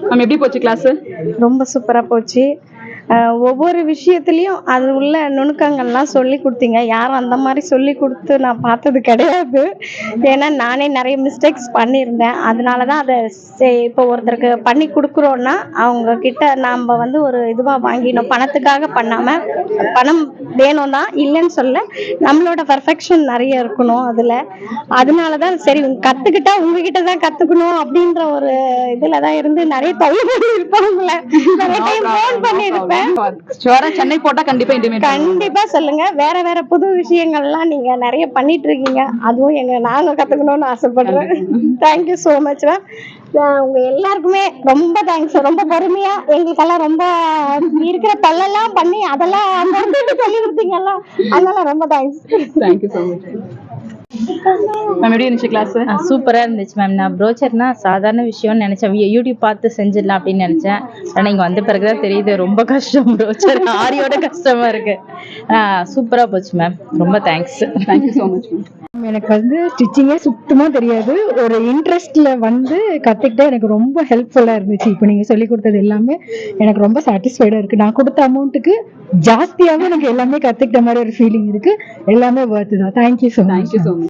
Ma'am எப்படி போச்சு class? ரொம்ப சூப்பரா போச்சு. ஒவ்வொரு விஷயத்துலயும் அது உள்ள நுணுக்கங்கள்லாம் சொல்லி கொடுத்தீங்க. யாரும் அந்த மாதிரி சொல்லி கொடுத்து நான் பார்த்தது கிடையாது. ஏன்னா நானே நிறைய மிஸ்டேக்ஸ் பண்ணியிருந்தேன். அதனால தான் அதை இப்போ ஒருத்தருக்கு பண்ணி கொடுக்குறோன்னா அவங்க கிட்ட நாம் வந்து ஒரு இதுவாக வாங்கினோம், பணத்துக்காக பண்ணாமல். பணம் வேணும் தான், இல்லைன்னு சொல்ல, நம்மளோட பர்ஃபெக்ஷன் நிறைய இருக்கணும் அதில். அதனால தான் சரி கற்றுக்கிட்டா உங்ககிட்ட தான் கற்றுக்கணும் அப்படின்ற ஒரு இதில் தான் இருந்து நிறைய தள்ளுபடி இருப்பாங்கள நிறைய டைம் ஃபோன் பண்ணியிருப்பேன். சென்னை போட்டா கண்டிப்பா சொல்லுங்க. வேற வேற புது விஷயங்கள்லாம் நீங்க நிறைய பண்ணிட்டு இருக்கீங்க. அதுவும் நாங்க கத்துக்கணும்னு ஆசைப்படுறேன். Thank you so much ma'am. உங்க எல்லாருக்குமே ரொம்ப தேங்க்ஸ். ரொம்ப பொறுமையா எங்களுக்கெல்லாம் ரொம்ப இருக்கிற பல்லெல்லாம் பண்ணி அதெல்லாம் சொல்லி கொடுத்தீங்கல்ல, அதனால ரொம்ப thanks. Thank you so much. Ma'am எப்படி இருந்துச்சு கிளாஸ்? சூப்பராக இருந்துச்சு மேம். நான் ப்ரோச்சர்னா சாதாரண விஷயம்னு நினச்சேன், யூடியூப் பார்த்து செஞ்சிடலாம் அப்படின்னு நினச்சேன். ஆனால் இங்கே வந்த பிறகு தான் தெரியுது ரொம்ப கஷ்டம். ப்ரோச்சர் ஆரியோட கஷ்டமாக இருக்குது. சூப்பராக போச்சு மேம். ரொம்ப thanks. Thank you so much ma'am. எனக்கு வந்து ஸ்டிச்சிங்கே சுத்தமாக தெரியாது. ஒரு இன்ட்ரெஸ்டில் வந்து கற்றுக்கிட்டா எனக்கு ரொம்ப ஹெல்ப்ஃபுல்லாக இருந்துச்சு. இப்போ நீங்கள் சொல்லிக் கொடுத்தது எல்லாமே எனக்கு ரொம்ப சாட்டிஸ்ஃபைடாக இருக்குது. நான் கொடுத்த அமௌண்ட்டுக்கு ஜாஸ்தியாகவும் எனக்கு எல்லாமே கற்றுக்கிட்ட மாதிரி ஒரு ஃபீலிங் இருக்குது. எல்லாமே ஒர்த்து தான். Thank you so much.